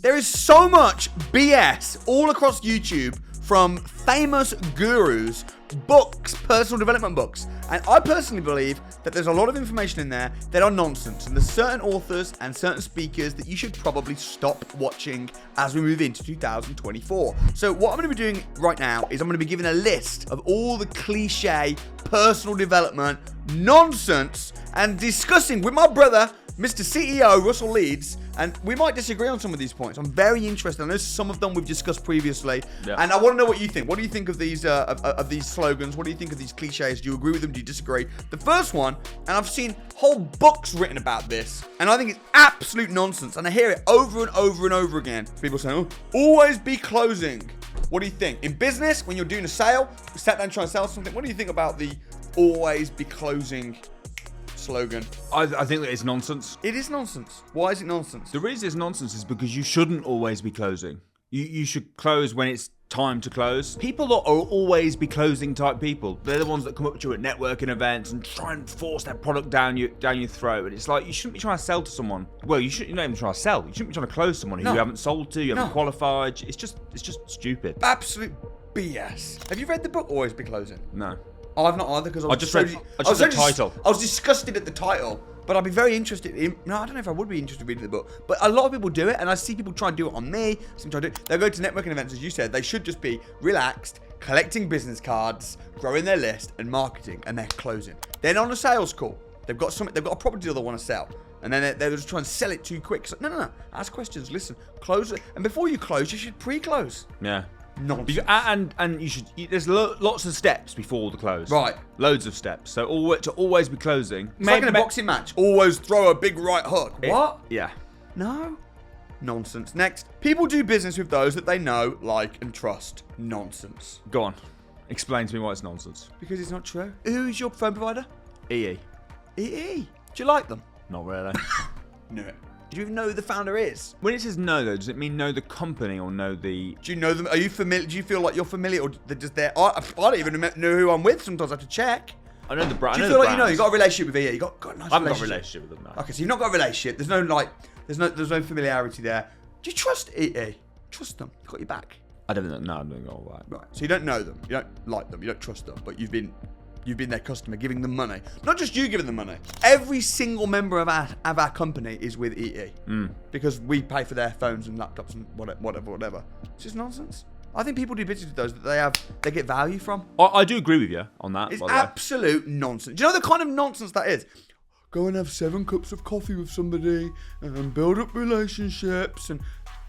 There is so much BS all across YouTube from famous gurus, books, personal development books. And I personally believe that there's a lot of information in there that are nonsense. And there's certain authors and certain speakers that you should probably stop watching as we move into 2024. So what I'm going to be doing right now is I'm going to be giving a list of all the cliche personal development nonsense and discussing with my brother, Mr. CEO Russell Leeds, and we might disagree on some of these points. I'm very interested. I know some of them we've discussed previously, and I want to know what you think. What do you think of these slogans? What do you think of these cliches? Do you agree with them? Do you disagree? The first one, and I've seen whole books written about this, and I think it's absolute nonsense, and I hear it over and over and over again. People saying, "Oh, always be closing." What do you think? In business, when you're doing a sale, you sat down trying to sell something, what do you think about the always be closing slogan? I think that it's nonsense. It is nonsense. Why is it nonsense? The reason it's nonsense is because you shouldn't always be closing. You should close when it's time to close. People that are always be closing type people, they're the ones that come up to you at networking events and try and force their product down your throat. And it's like, you shouldn't be trying to sell to someone. Well, you're not even trying to sell. You shouldn't be trying to close someone who you haven't sold to, you haven't qualified. It's just stupid. Absolute BS. Have you read the book Always Be Closing? No. I've not either, because I just read the title. I was disgusted at the title, but I'd be very interested in. No, I don't know if I would be interested in reading the book, but a lot of people do it, and I see people try and do it on me. They'll go to networking events, as you said. They should just be relaxed, collecting business cards, growing their list, and marketing, and they're closing. Then on a sales call, they've got a property deal they want to sell, and then they're just trying to sell it too quick. So, no. Ask questions, listen, close it, and before you close, you should pre-close. Yeah. Nonsense. And you should. There's lots of steps before the close. Right. Loads of steps. So to always be closing. It's like in a boxing match. Always throw a big right hook. What? Yeah. No. Nonsense. Next. People do business with those that they know, like, and trust. Nonsense. Go on. Explain to me why it's nonsense. Because it's not true. Who is your phone provider? EE. EE. Do you like them? Not really. No. Do you even know who the founder is? When it says know, though, does it mean know the company or know the... Do you know them? Are you familiar? Do you feel like you're familiar, or they're just there? I don't even know who I'm with. Sometimes I have to check. I know the brand. Do you feel like you know? You got a relationship with EA. You got a nice relationship. I haven't got a relationship with them now. Okay, so you've not got a relationship. There's no familiarity there. Do you trust EA? Trust them. They've got your back. I don't think. No, I'm doing all right. Right. So you don't know them. You don't like them. You don't trust them. But you've been their customer, giving them money. Not just you giving them money. Every single member of our company is with EE. Because we pay for their phones and laptops and whatever. It's just nonsense. I think people do business with those that they get value from. I do agree with you on that. It's absolute nonsense. Do you know the kind of nonsense that is? Go and have 7 cups of coffee with somebody and build up relationships, and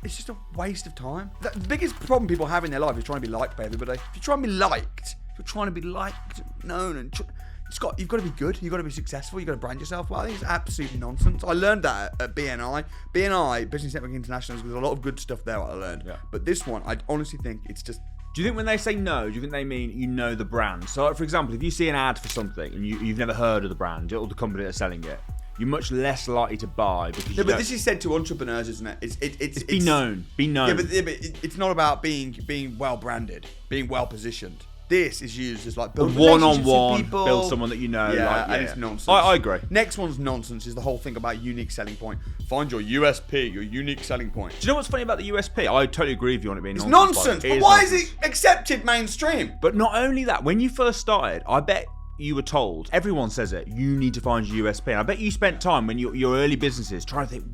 it's just a waste of time. The biggest problem people have in their life is trying to be liked by everybody. If you're trying to be liked, known, and you've got to be good. You've got to be successful. You've got to brand yourself. Well, I think it's absolute nonsense. I learned that at BNI. BNI, Business Network International, there's a lot of good stuff there I learned. Yeah. But this one, I honestly think it's just... Do you think when they say no, do you think they mean you know the brand? So, like, for example, if you see an ad for something and you've never heard of the brand or the company that's selling it, you're much less likely to buy because but this is said to entrepreneurs, isn't it? It's be known. Be known. Yeah, but it's not about being well branded, being well positioned. This is used as like build one-on-one, people. Build someone that you know. And it's nonsense. I agree. Next one's nonsense is the whole thing about unique selling point. Find your USP, your unique selling point. Do you know what's funny about the USP? I totally agree with you on it being nonsense. It's nonsense. But why is it accepted mainstream? But not only that, when you first started, I bet you were told, everyone says it, you need to find your USP. And I bet you spent time when your early businesses trying to think,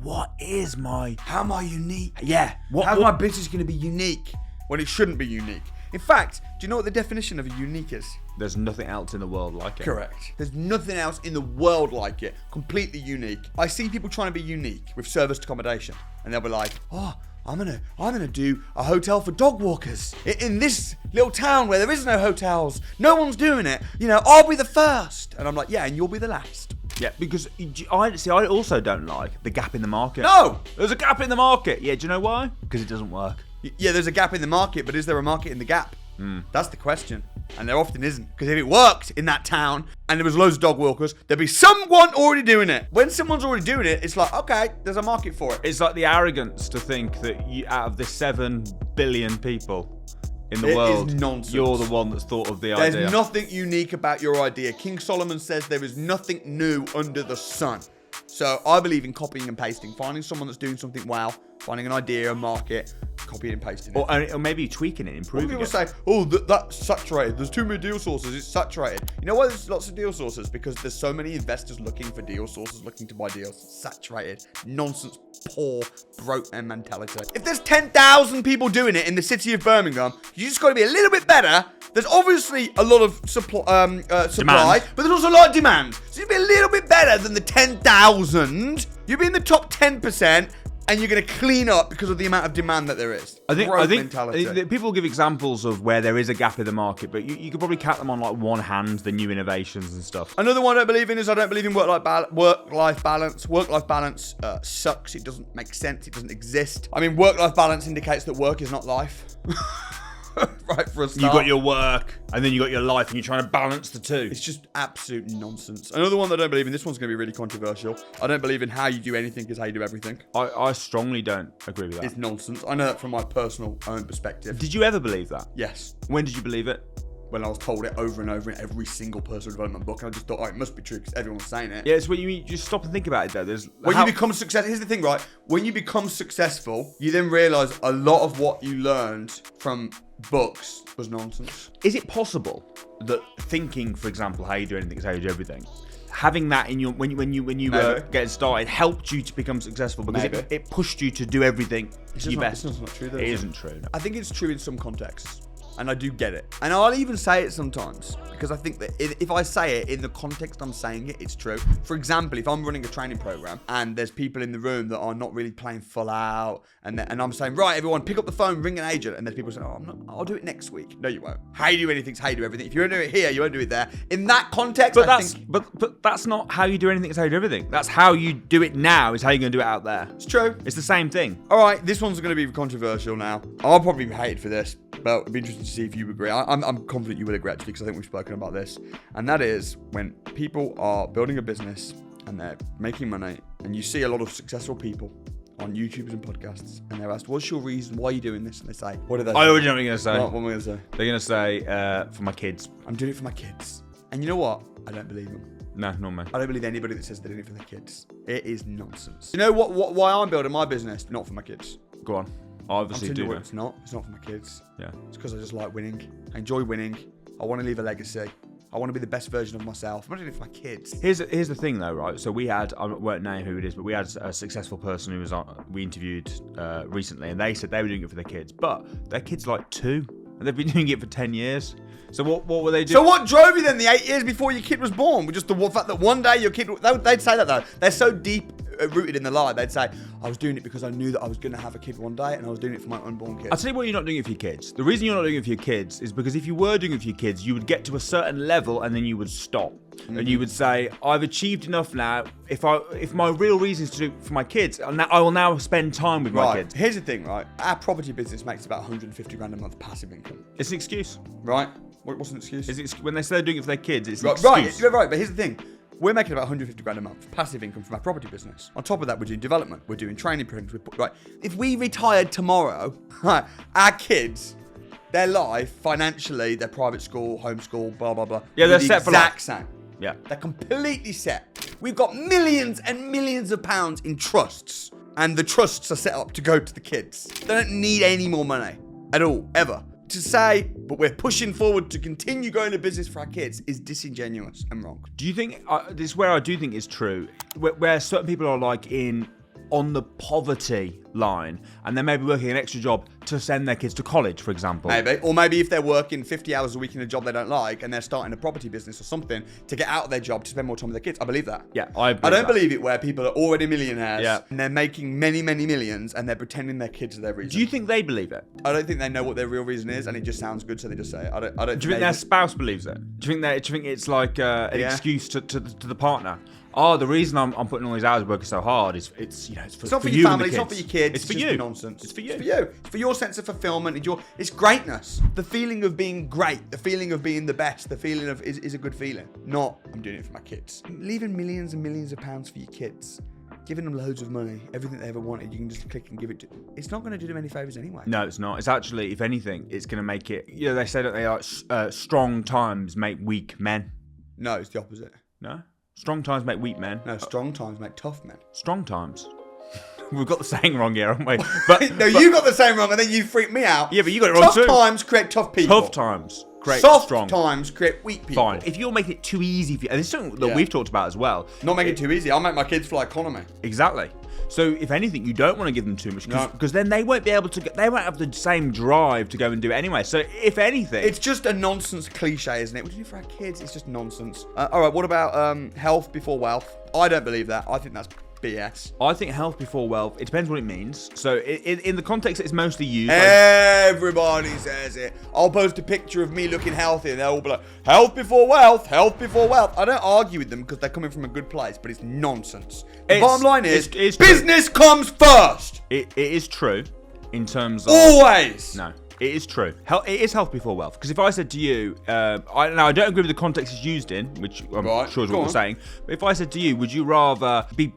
how am I unique? Yeah. How's my business going to be unique when it shouldn't be unique? In fact, do you know what the definition of a unique is? There's nothing else in the world like it. Correct. There's nothing else in the world like it. Completely unique. I see people trying to be unique with serviced accommodation, and they'll be like, I'm gonna do a hotel for dog walkers in this little town where there is no hotels. No one's doing it. I'll be the first. And I'm like, yeah, and you'll be the last. Yeah, because I also don't like the gap in the market. No! There's a gap in the market. Yeah, do you know why? Because it doesn't work. Yeah, there's a gap in the market, but is there a market in the gap? That's the question. And there often isn't. Because if it worked in that town and there was loads of dog walkers, there'd be someone already doing it. When someone's already doing it, it's like, okay, there's a market for it. It's like the arrogance to think that out of the 7 billion people in the world, is nonsense. You're the one that's thought of the idea. There's nothing unique about your idea. King Solomon says there is nothing new under the sun. So I believe in copying and pasting, finding someone that's doing something well, finding an idea, a market, copying and pasting it. Or maybe tweaking it, improving People it. say, oh, that's saturated. There's too many deal sources. It's saturated. You know why there's lots of deal sources? Because there's so many investors looking for deal sources, looking to buy deals. It's saturated. Nonsense, poor, broke man mentality. If there's 10,000 people doing it in the city of Birmingham, you just got to be a little bit better. There's obviously a lot of supply, but there's also a lot of demand. So you'd be a little bit better than the 10,000. You'd be in the top 10%. And you're going to clean up because of the amount of demand that there is. I think people give examples of where there is a gap in the market, but you could probably count them on like one hand, the new innovations and stuff. Another one I don't believe in is I don't believe in work-life balance. Work-life balance sucks. It doesn't make sense. It doesn't exist. I mean, work-life balance indicates that work is not life. Right, for a start. You got your work, and then you got your life, and you're trying to balance the two. It's just absolute nonsense. Another one that I don't believe in, this one's going to be really controversial. I don't believe in how you do anything is how you do everything. I strongly don't agree with that. It's nonsense. I know that from my personal own perspective. Did you ever believe that? Yes. When did you believe it? When I was told it over and over in every single personal development book, and I just thought, oh, it must be true because everyone's saying it. Yeah, it's when you just stop and think about it though. You become successful, here's the thing, right? When you become successful, you then realise a lot of what you learned from books was nonsense. Is it possible that thinking, for example, how you do anything is how you do everything, having that in your when you were getting started helped you to become successful because it pushed you to do everything to your best? It's not true, though. It isn't true. No. I think it's true in some contexts. And I do get it. And I'll even say it sometimes because I think that if I say it in the context I'm saying it, it's true. For example, if I'm running a training program and there's people in the room that are not really playing full out and I'm saying, right, everyone, pick up the phone, ring an agent. And there's people saying, oh, I'll do it next week. No, you won't. How you do anything is how you do everything. If you don't do it here, you won't do it there. In that context, but that's not how you do anything, it's how you do everything. That's how you do it now is how you're going to do it out there. It's true. It's the same thing. All right, this one's going to be controversial now. I'll probably be hated for this, but it'd be interesting to see if you agree. I'm confident you will agree, actually, because I think we've spoken about this. And that is when people are building a business and they're making money, and you see a lot of successful people on YouTubers and podcasts, and they're asked, what's your reason? Why are you doing this? And they say, what are they? I already know what you're going to say. What am I going to say? They're going to say, for my kids. I'm doing it for my kids. And you know what? I don't believe them. No, not me. I don't believe anybody that says they're doing it for their kids. It is nonsense. You know why I'm building my business? Not for my kids. Go on. I obviously do. It's not for my kids. Yeah. It's because I just like winning. I enjoy winning. I want to leave a legacy. I want to be the best version of myself. I'm not doing it for my kids. Here's the thing though, right? So we had, I won't name who it is, but we had a successful person who was we interviewed recently, and they said they were doing it for their kids, but their kid's like 2, and they've been doing it for 10 years. So what were they doing? So what drove you then the 8 years before your kid was born? Just the fact that one day your kid, they'd say that though. They're so deep rooted in the lie. They'd say, I was doing it because I knew that I was going to have a kid one day, and I was doing it for my unborn kid. I'll tell you what, you're not doing it for your kids. The reason you're not doing it for your kids is because if you were doing it for your kids, you would get to a certain level and then you would stop. Mm-hmm. And you would say, I've achieved enough now. If my real reason is to do it for my kids, I will now spend time with my kids. Here's the thing, right? Our property business makes about 150 grand a month passive income. It's an excuse. Right? What's an excuse? When they say they're doing it for their kids, it's an excuse. Right, but here's the thing. We're making about 150 grand a month passive income from our property business. On top of that, we're doing development. We're doing training programs. Right. If we retired tomorrow, right, our kids, their life, financially, their private school, homeschool, blah, blah, blah. Yeah, they're set for life. Exact same. Yeah. They're completely set. We've got millions and millions of pounds in trusts. And the trusts are set up to go to the kids. They don't need any more money at all, ever. To say, but we're pushing forward to continue going to business for our kids is disingenuous and wrong. Do you think, this is where I do think is true, where certain people are like on the poverty line and they may be working an extra job to send their kids to college, for example. Maybe. Or maybe if they're working 50 hours a week in a job they don't like and they're starting a property business or something to get out of their job to spend more time with their kids. I believe that. Yeah, I don't believe it where people are already millionaires and they're making many, many millions and they're pretending their kids are their reason. Do you think they believe it? I don't think they know what their real reason is and it just sounds good so they just say it. I don't Do you think their spouse believes it? Do you think it's like an excuse to the partner? Oh, the reason I'm putting all these hours working so hard is it's not for you your family, and the it's not for your kids. It's for you. Nonsense. It's for you. It's for you. It's for your sense of fulfillment. It's greatness. The feeling of being great. The feeling of being the best. The feeling of is a good feeling. Not I'm doing it for my kids. Leaving millions and millions of pounds for your kids. Giving them loads of money, everything they ever wanted, you can just click and give it to. It's not going to do them any favors anyway. No, it's not. It's actually, if anything, it's going to make it. They say that they are strong times make weak men. No, it's the opposite. No. Strong times make weak men. No, strong times make tough men. Strong times. We've got the saying wrong here, haven't we? But No, you got the same wrong, and then you freaked me out. Yeah, but you got it wrong too. Tough times create tough people. Tough times create Soft strong. times create weak people. Fine. If you're making it too easy for you, and this is something that we've talked about as well. Not make it too easy. I'll make my kids fly economy. Exactly. So if anything, you don't want to give them too much because then they won't be able to. They won't have the same drive to go and do it anyway. So if anything, it's just a nonsense cliche, isn't it? What do you do for our kids? It's just nonsense. All right. What about health before wealth? I don't believe that. I think that's BS. I think health before wealth. It depends what it means. So in the context it's mostly used. Everybody says it. I'll post a picture of me looking healthy, and they'll all be like, "Health before wealth. Health before wealth." I don't argue with them because they're coming from a good place, but it's nonsense. The bottom line is, business comes first. It is true, in terms of always. No. It is true. It is health before wealth. Because if I said to you, I don't agree with the context it's used in, which I'm sure is what you're saying. But if I said to you, would you rather be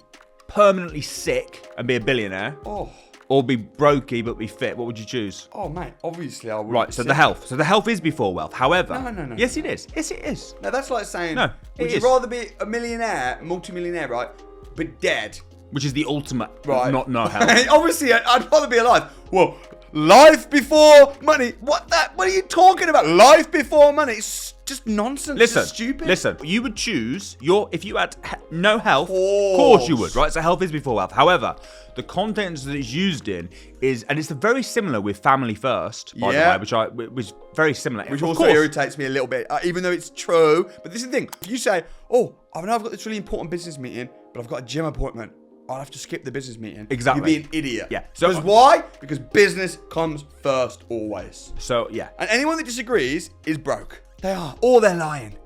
permanently sick and be a billionaire, or be brokey but be fit? What would you choose? Oh, mate, obviously I would. Right, so the health. So the health is before wealth. However, no. Yes, it is. Yes, it is. No, that's like saying, no, would you rather be a millionaire, multi-millionaire, right, but dead? Which is the ultimate, right? Not no health. Obviously, I'd rather be alive. Well, life before money. What are you talking about? Life before money. It's just nonsense. Listen, it's stupid. Listen, you would choose if you had no health. Of course you would, right? So health is before wealth. However, the content that it's used in is, and it's very similar with family first, by the way, which is very similar. Which also irritates me a little bit, even though it's true. But this is the thing: if you say, "Oh, I know I've got this really important business meeting, but I've got a gym appointment," I'll have to skip the business meeting. Exactly. You'd be an idiot. Yeah. So why? Because business comes first always. So, yeah. And anyone that disagrees is broke. They are. Or they're lying.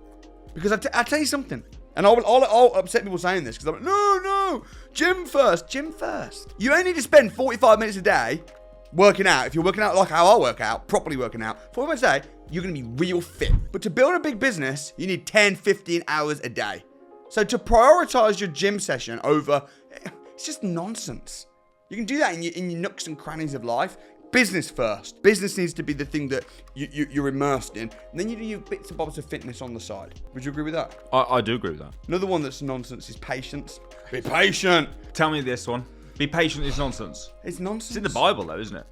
Because I tell you something. And I'll upset people saying this. Because I'm like, no. Gym first. Gym first. You only need to spend 45 minutes a day working out. If you're working out like how I work out, properly working out, 45 minutes a day, you're going to be real fit. But to build a big business, you need 10, 15 hours a day. So to prioritize your gym session over, it's just nonsense. You can do that in your nooks and crannies of life. Business first. Business needs to be the thing that you're immersed in. And then you do your bits and bobs of fitness on the side. Would you agree with that? I do agree with that. Another one that's nonsense is patience. Be patient. Tell me this one. Be patient is nonsense. It's nonsense. It's in the Bible though, isn't it?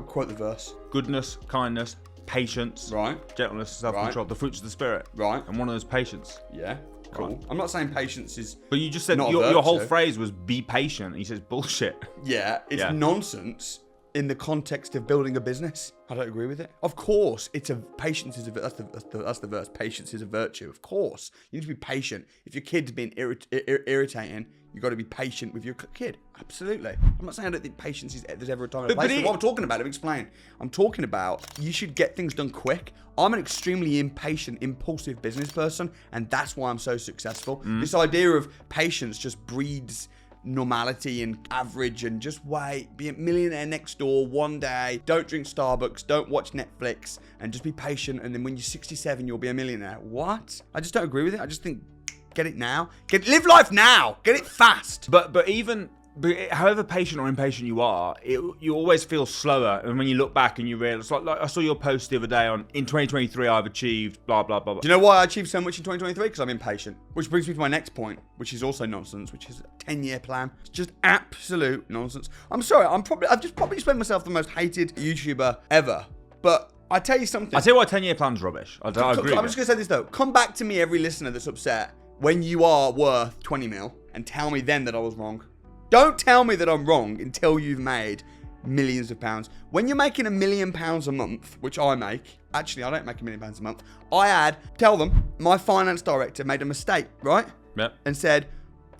Quote the verse. Goodness, kindness, patience, right? Gentleness, self-control, the fruits of the spirit, right? And one of those patience. Yeah. Cool. Right. I'm not saying patience is. But you just said your whole phrase was be patient. And he says bullshit. Yeah, it's nonsense in the context of building a business. I don't agree with it. Of course, patience is that's the verse. Patience is a virtue. Of course, you need to be patient. If your kid's being irritating, you got to be patient with your kid. Absolutely. I'm not saying I don't think patience is there's ever a time and a place. But what I'm talking about, let me explain. I'm talking about you should get things done quick. I'm an extremely impatient, impulsive business person, and that's why I'm so successful. This idea of patience just breeds normality and average and just wait, be a millionaire next door one day, don't drink Starbucks, don't watch Netflix, and just be patient, and then when you're 67 you'll be a millionaire. What? I just don't agree with it. I just think get it now. Live life now. Get it fast. But however patient or impatient you are, you always feel slower. And when you look back and you realize, like I saw your post the other day in 2023, I've achieved blah, blah, blah, blah. Do you know why I achieved so much in 2023? Because I'm impatient. Which brings me to my next point, which is also nonsense, which is a 10-year plan. It's just absolute nonsense. I'm sorry, I've just probably spent myself the most hated YouTuber ever. But I tell you something. I tell you why 10-year plan's rubbish. I agree. I'm just going to say this though. Come back to me, every listener that's upset, when you are worth 20 mil, and tell me then that I was wrong. Don't tell me that I'm wrong until you've made millions of pounds. When you're making £1 million a month, which I make, actually I don't make £1 million a month. Tell them, my finance director made a mistake, right? Yep. And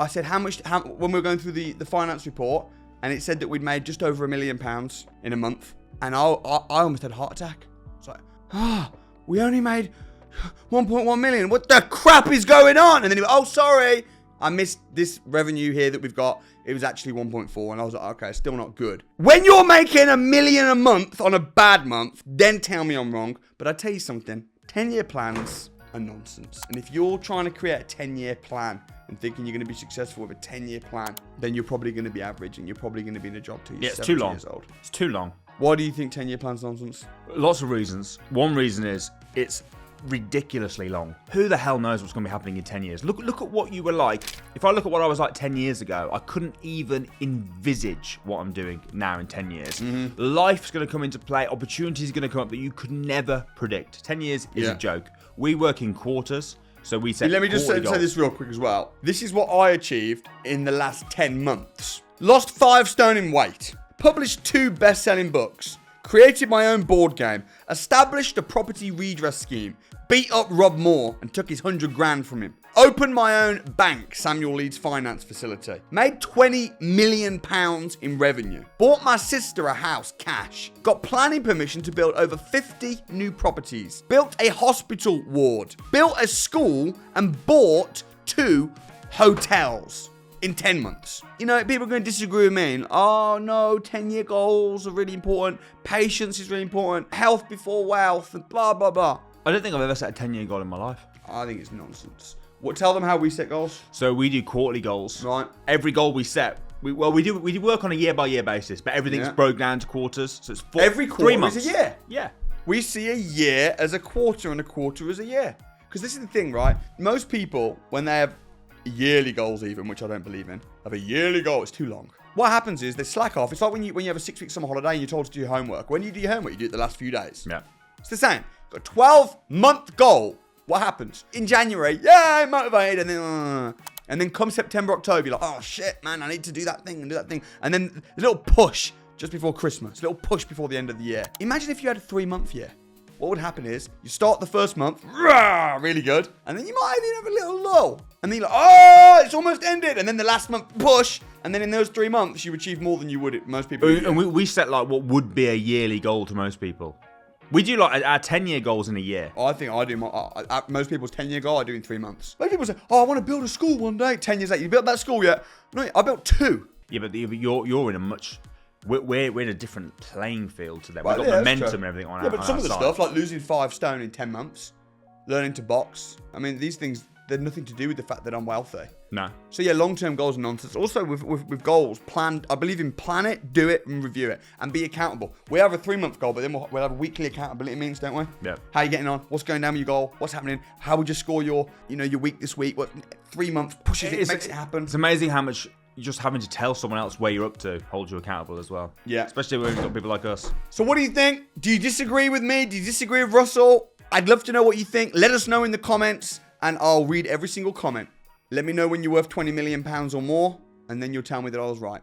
I said, how when we were going through the finance report, and it said that we'd made just over £1 million in a month, and I almost had a heart attack. It's like, we only made 1.1 million. What the crap is going on? And then he went, oh, sorry, I missed this revenue here that we've got. It was actually 1.4. And I was like, okay, still not good. When you're making $1 million a month on a bad month, then tell me I'm wrong. But I tell you something, 10-year plans are nonsense. And if you're trying to create a 10-year plan and thinking you're going to be successful with a 10-year plan, then you're probably going to be average and you're probably going to be in a job till you're 70 years old. It's too long. Why do you think 10-year plan's nonsense? Lots of reasons. One reason is it's ridiculously long. Who the hell knows what's going to be happening in 10 years? Look at what you were like. If I look at what I was like 10 years ago, I couldn't even envisage what I'm doing now in 10 years. Life's going to come into play. Opportunities are going to come up that you could never predict. 10 years is a joke. We work in quarters. So we set. Let me just say this real quick as well. This is what I achieved in the last 10 months. Lost 5 stone in weight. Published 2 best-selling books. Created my own board game. Established a property redress scheme. Beat up Rob Moore and took his 100 grand from him. Opened my own bank, Samuel Leeds finance facility. Made £20 million in revenue. Bought my sister a house cash. Got planning permission to build over 50 new properties. Built a hospital ward. Built a school and bought 2 hotels in 10 months. You know, people are going to disagree with me. Oh no, 10-year goals are really important. Patience is really important. Health before wealth and blah, blah, blah. I don't think I've ever set a 10-year goal in my life. I think it's nonsense. Tell them how we set goals. So we do quarterly goals. Right. Every goal we set, we do work on a year-by-year basis, but everything's broke down to quarters. So it's every quarter 3 months. is a year. Yeah. We see a year as a quarter and a quarter as a year. Because this is the thing, right? Most people, when they have yearly goals even, which I don't believe in, have a yearly goal, it's too long. What happens is they slack off. It's like when you have a 6-week summer holiday and you're told to do your homework. When you do your homework, you do it the last few days. Yeah. It's the same. Got a 12-month goal. What happens? In January, yeah, I'm motivated. And then come September, October, you're like, oh shit, man, I need to do that thing and do that thing. And then a little push just before Christmas, a little push before the end of the year. Imagine if you had a 3-month year. What would happen is you start the first month, rah, really good. And then you might even have a little lull. And then you're like, oh, it's almost ended. And then the last month, push. And then in those 3 months, you achieve more than you would most people. And we set like what would be a yearly goal to most people. We do like our 10-year goals in a year. I think I do. Most people's 10-year goal I do in 3 months. Most people say, oh, I want to build a school one day. 10 years later, you built that school yet? No, I built 2. Yeah, but you're in a much... We're in a different playing field to them. Well, We've got momentum and everything on our side. Yeah, but some of the stuff, like losing 5 stone in 10 months, learning to box. I mean, these things, they're nothing to do with the fact that I'm wealthy. No. So yeah, long-term goals are nonsense. Also, with goals, plan. I believe in plan it, do it, and review it, and be accountable. We have a 3-month goal, but then we'll have weekly accountability meetings, don't we? Yeah. How are you getting on? What's going down with your goal? What's happening? How would you score your week this week? What 3 months pushes it, makes it happen. It's amazing how much just having to tell someone else where you're up to holds you accountable as well. Yeah. Especially when we've got people like us. So what do you think? Do you disagree with me? Do you disagree with Russell? I'd love to know what you think. Let us know in the comments, and I'll read every single comment. Let me know when you're worth £20 million or more, and then you'll tell me that I was right.